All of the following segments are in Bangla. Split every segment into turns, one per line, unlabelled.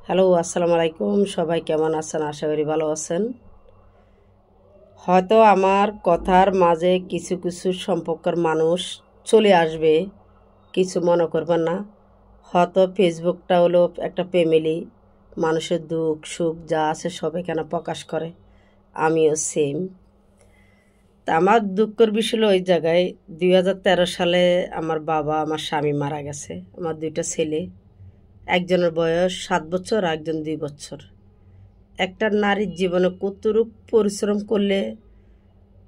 হ্যালো, আসসালামু আলাইকুম। সবাই কেমন আছেন? আশা করি ভালো আছেন। হয়তো আমার কথার মাঝে কিছু কিছু সম্পর্কের মানুষ চলে আসবে, কিছু মনে করবেন না। হয়তো ফেসবুকটা হলো একটা ফ্যামিলি, মানুষের দুঃখ সুখ যা আছে সব এখানে প্রকাশ করে। আমিও সেম। তা আমার দুঃখের বিষয় হলো ওই জায়গায় 2013 সালে আমার বাবা আমার স্বামী মারা গেছে। আমার দুইটা ছেলে, একজনের বয়স 7 বছর, একজন 2 বছর। একটা নারীর জীবনে কতটুক পরিশ্রম করলে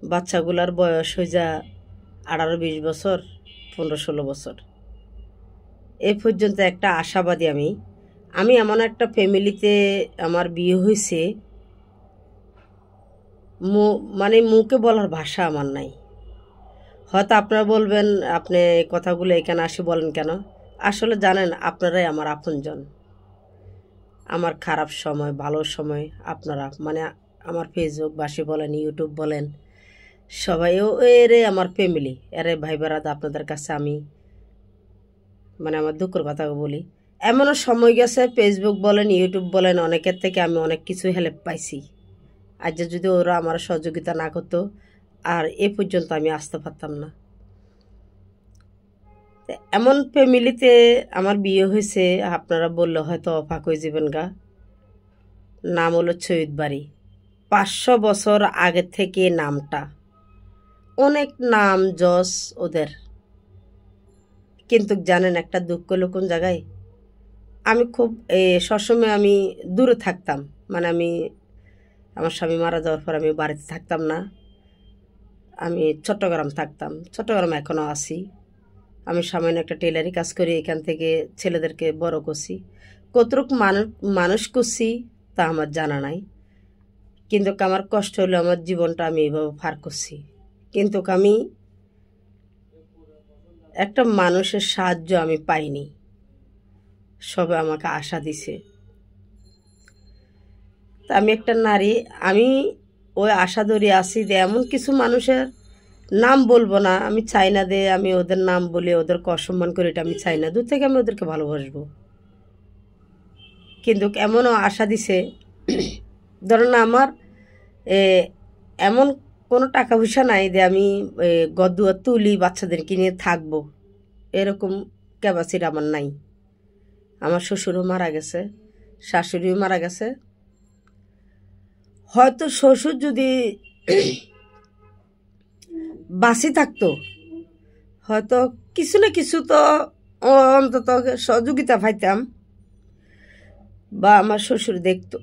বাচ্চাগুলার বয়স হয়ে যা 18-20 বছর, 15-16 বছর। এ পর্যন্ত একটা আশাবাদী আমি আমি এমন একটা ফ্যামিলিতে আমার বিয়ে হয়েছে, মানে মুখে বলার ভাষা আমার নাই। হয়তো আপনারা বলবেন, আপনি এই কথাগুলো এখানে আসি বলেন কেন? আসলে জানেন, আপনারাই আমার আপনজন। আমার খারাপ সময় ভালো সময় আপনারা, মানে আমার ফেসবুকবাসী বলেন, ইউটিউব বলেন, সবাই এরে আমার ফ্যামিলি, এরে ভাই বেড়াদা। আপনাদের কাছে আমি মানে আমার দুঃখের কথা বলি, এমনও সময় গেছে ফেসবুক বলেন ইউটিউব বলেন অনেকের থেকে আমি অনেক কিছু হেল্প পাইছি। আজ যদি ওরা আমার সহযোগিতা না করতো, আর এ পর্যন্ত আমি আসতে পারতাম না। এমন ফ্যামিলিতে আমার বিয়ে হয়েছে, আপনারা বললে হয়তো অবাক হয়ে যাবেন গা। নাম হলো সৈয়দ বাড়ি। 500 বছর আগে থেকে নামটা, অনেক নাম যশ ওদের। কিন্তু জানেন একটা দুঃখ হলো কোন জায়গায়, আমি খুব সবসময় আমি দূরে থাকতাম। মানে আমি আমার স্বামী মারা যাওয়ার পর আমি বাড়িতে থাকতাম না, আমি চট্টগ্রাম থাকতাম। চট্টগ্রাম এখনও আছি। আমি সামান্য একটা টেলারি কাজ করি, এখান থেকে ছেলেদেরকে বড় করছি। কতটুক মানুষ করছি তা আমার জানা নাই, কিন্তু আমার কষ্ট হলো আমার জীবনটা আমি এইভাবে পার করছি। কিন্তু আমি একটা মানুষের সাহায্য আমি পাইনি, সবে আমাকে আশা দিছে। তা আমি একটা নারী, আমি ওই আশা ধরে আছি যে এমন কিছু মানুষের নাম বলবো না, আমি চাই না যে আমি ওদের নাম বলে ওদেরকে অসম্মান করি, এটা আমি চাই না। দূর থেকে আমি ওদেরকে ভালোবাসবো, কিন্তু এমনও আশা দিছে। ধরুন আমার এমন কোনো টাকা পয়সা নাই যে আমি গদুয়া তুলি বাচ্চাদের কিনে থাকবো, এরকম ক্যাপাসিটি আমার নাই। আমার শ্বশুরও মারা গেছে, শাশুড়িও মারা গেছে। হয়তো শ্বশুর যদি বাঁচি থাকতো, হয়তো কিছু না কিছু তো অন্তত সহযোগিতা পাইতাম, বা আমার শ্বশুর দেখতো।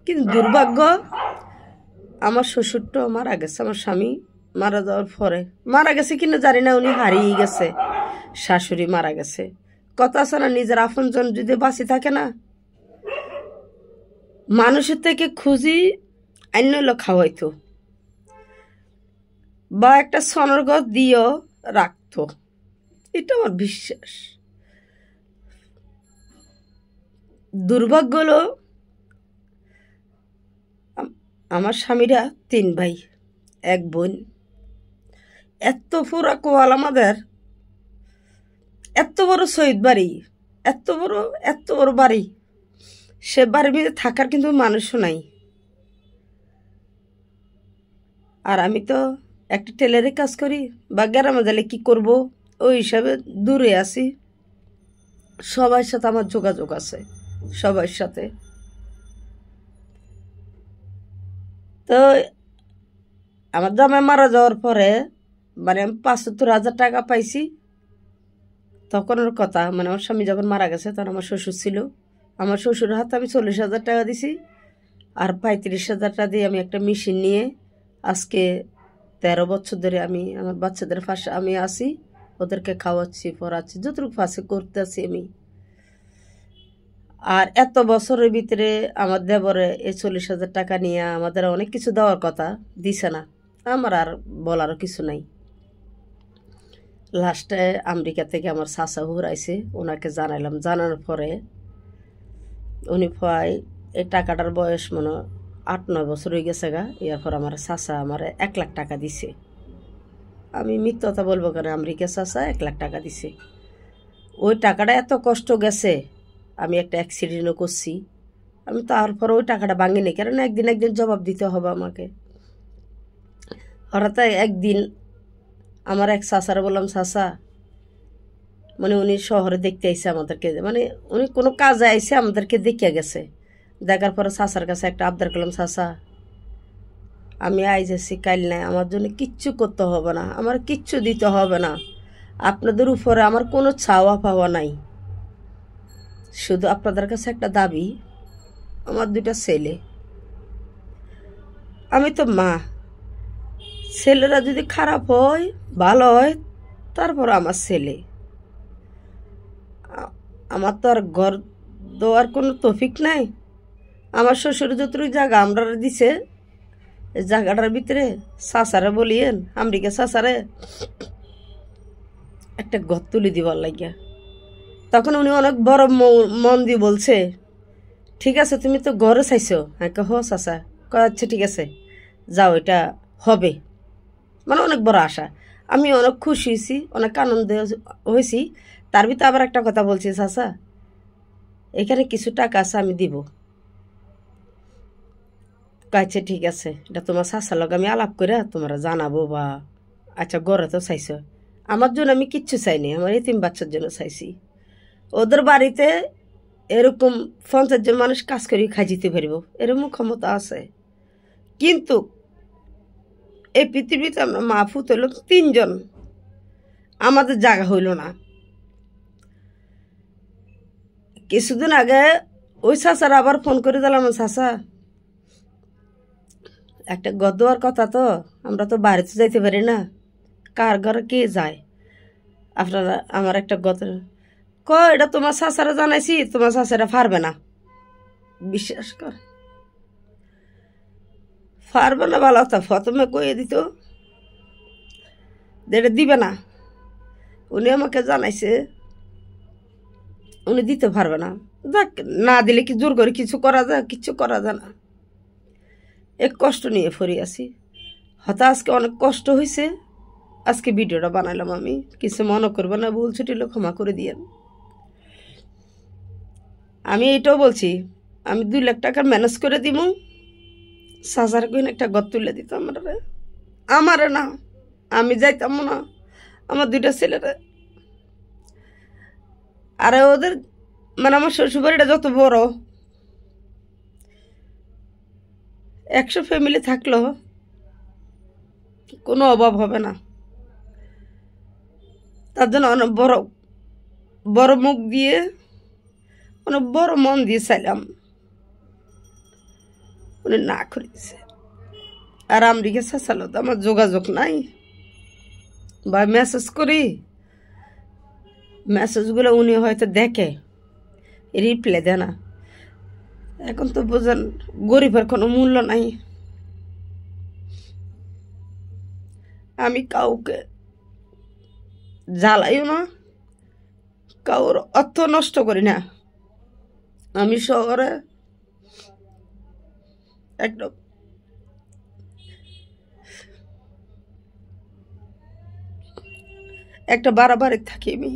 কিন্তু দুর্ভাগ্য, আমার শ্বশুরটাও মারা গেছে। আমার স্বামী মারা যাওয়ার পরে মারা গেছে কিনা জানি না, উনি হারিয়ে গেছে। শাশুড়ি মারা গেছে। কথা আছে না, নিজের আপনজন যদি বাঁচি থাকে না, মানুষের থেকে খুঁজি অন্য লোক খাওয়াইতো, বা একটা সনর্গত দিয়েও রাখতো। এটা আমার বিশ্বাস। দুর্ভাগ্য হলো আমার স্বামীরা 3 ভাই 1 বোন। এত পুরা কোয়াল আমাদের, এত বড় শহীদ বাড়ি, এত বড় বাড়ি, সে বাড়ির ভিতরে থাকার কিন্তু মানুষও নাই। আর আমি তো একটা টেলারে কাজ করি, বা গ্রামে গেলে কি করব, ওই হিসাবে দূরে আছি। সবার সাথে আমার যোগাযোগ আছে, সবার সাথে। তো আমার জামাই মারা যাওয়ার পরে মানে আমি 75,000 টাকা পাইছি। তখনের কথা, মানে আমার স্বামী যখন মারা গেছে তখন আমার শ্বশুর ছিল। আমার শ্বশুরের হাতে আমি 40,000 টাকা দিছি, আর 35,000 টাকা দিয়ে আমি একটা মেশিন নিয়ে আজকে 13 বছর ধরে আমি আমার বাচ্চাদের পাশে আমি আসি, ওদেরকে খাওয়াচ্ছি, পড়াচ্ছি, যতটুকু পাশে করতেছি আমি। আর এত বছরের ভিতরে আমার দেবরে এই 40,000 টাকা নিয়ে আমাদের অনেক কিছু দেওয়ার কথা, দিছে না। আমার আর বলারও কিছু নাই। লাস্টে আমেরিকা থেকে আমার চাচা হুরাইছে, ওনাকে জানাইলাম। জানানোর পরে উনি প্রায় এই টাকাটার বয়স মনে 8-9 বছর হয়ে গেছে গা। এরপর আমার চাচা আমার 1 লাখ টাকা দিছে। আমি মিথ্যতা বলবো কেন, আমেরিকা চাচা 1 লাখ টাকা দিছে। ওই টাকাটা এত কষ্ট গেছে, আমি একটা অ্যাক্সিডেন্টও করছি, আমি তারপরে ওই টাকাটা ভাঙিনি, কারণ একদিন জবাব দিতে হবে আমাকে। হঠাৎ একদিন আমার এক চাচারা বললাম, চাচা, মানে উনি শহরে দেখতে আইসে আমাদেরকে, মানে উনি কোনো কাজে আইসে আমাদেরকে দেখিয়া গেছে। দেখার পরে চাচার কাছে একটা আবদার করলাম, চাচা আমি আইজ আছি, কাল নাই, আমার জন্য কিচ্ছু করতে হবে না, আমার কিচ্ছু দিতে হবে না, আপনাদের উপরে আমার কোনো চাওয়া পাওয়া নাই, শুধু আপনাদের কাছে একটা দাবি, আমার 2টা ছেলে, আমি তো মা, ছেলেরা যদি খারাপ হয় ভালো হয় তারপর আমার ছেলে, আমার তো আর ঘর দেওয়ার কোনো তৌফিক নাই। আমার শ্বশুর যতটুকু জায়গা আমরা দিছে, জায়গাটার ভিতরে চাচারে বলিয়েন, আমেরিকা চাচারে একটা ঘর তুলে দিবার লাগিয়া। তখন উনি অনেক বড় মন দিয়ে বলছে, ঠিক আছে তুমি তো ঘরে চাইছো, হ্যাঁ হ চাচা, আচ্ছা ঠিক আছে যাও, এটা হবে, মানে অনেক বড় আশা। আমি অনেক খুশি হয়েছি, অনেক আনন্দ হয়েছি। তার ভিতরে আবার একটা কথা বলছি, চাচা এখানে কিছু টাকা আছে আমি দিব। আচ্ছা ঠিক আছে, এটা তোমার চাচার লগে আমি আলাপ করে তোমরা জানাবো, বা আচ্ছা ঘরে তো চাইছো, আমার জন্য আমি কিচ্ছু চাইনি, আমার এতিম বাচ্চার জন্য চাইছি। ওদের বাড়িতে এরকম 50 জন মানুষ কাজ করে খাই যেতে পারব, এরকম ক্ষমতা আছে। কিন্তু এই পৃথিবীতে আমরা মা ফুত হইল 3 জন, আমাদের জায়গা হইল না। কিছুদিন আগে ওই চাচারা আবার ফোন করে দিলাম, চাচা একটা ঘর দেওয়ার কথা, তো আমরা তো বাড়িতে যাইতে পারি না, কার ঘরে কে যায়, আপনারা আমার একটা ঘর এটা তোমার চাচারা জানাইছি, তোমার চাচারা পারবে না, বিশ্বাস কর পারবে না। ভালো কথা প্রথমে কয়ে দিত এটা দিবে না, উনি আমাকে জানাইছে উনি দিতে পারবে না। যাক, না দিলে কি জোর করে কিছু করা যায়? কিছু করা যায় না। এক কষ্ট নিয়ে ফরি আছি, হয়তো আজকে অনেক কষ্ট হয়েছে, আজকে ভিডিওটা বানাইলাম আমি, কিছু মনে করবে না, ভুল ছুটিলে ক্ষমা করে দিয়েন। আমি এইটাও বলছি, আমি 2 লাখ টাকার ম্যানেজ করে দিব, সাজার কইন একটা ঘর তুলে দিত আমারে না, আমি যাইতাম না, আমার 2টা ছেলেরা। আর ওদের মানে আমার শ্বশুরবাড়িটা যত বড়, 100 ফ্যামিলি থাকলেও কোনো অভাব হবে না। তার জন্য অনেক বড় বড় মুখ দিয়ে, অনেক বড় মন দিয়ে চাইলাম, উনি না করে দিছে। আর আমেরিকা চাচালো তো আমার যোগাযোগ নাই, বা মেসেজ করি, মেসেজগুলো উনি হয়তো দেখে, রিপ্লাই দেয় না। এখন তো বোঝেন গরিবের কোনো মূল্য নাই। আমি কাউকে জ্বালাইও না, কাউর অর্থ নষ্ট করি না। আমি শহরে একদম একটা বাড়াবাড়ি থাকি আমি।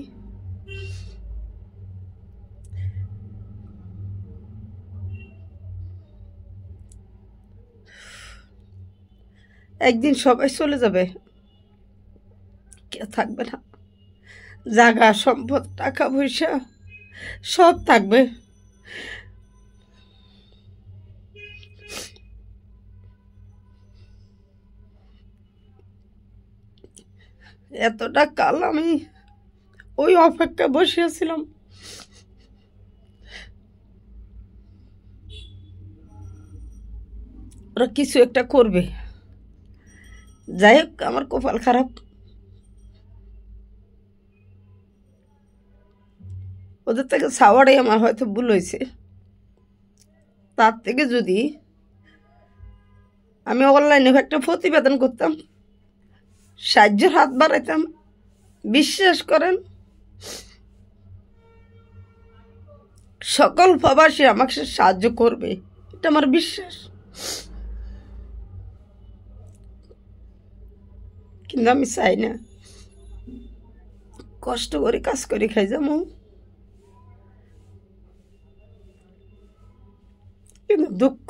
একদিন সবাই চলে যাবে, কেউ থাকবে না, জায়গা সম্পদ টাকা পয়সা সব থাকবে, এতটা কাল আমি ওই অপেক্ষা বসিয়েছিলাম। ওরা কিছু একটা করবে, যাই হোক আমার কপাল খারাপ, ওদের থেকে ছাওয়াটাই আমার হয়তো ভুল হয়েছে। তার থেকে যদি আমি অনলাইনে একটা প্রতিবেদন করতাম, সাহায্যের হাত বাড়াইতাম, বিশ্বাস করেন সকল প্রবাসী আমাকে সাহায্য করবে, এটা আমার বিশ্বাস। কিন্তু আমি চাই না, কষ্ট করে কাজ করে খাই যাবো, দুঃখ।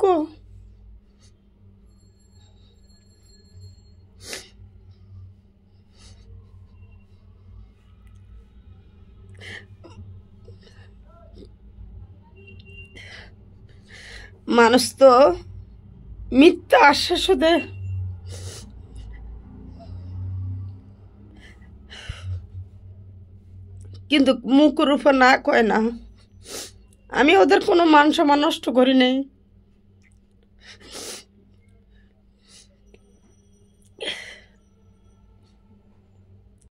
মানুষ তো মিথ্যা আশ্বাসও দেয়, কিন্তু মুখের উপর না কয় না। আমি ওদের কোনো মান সম্মান নষ্ট করি নাই।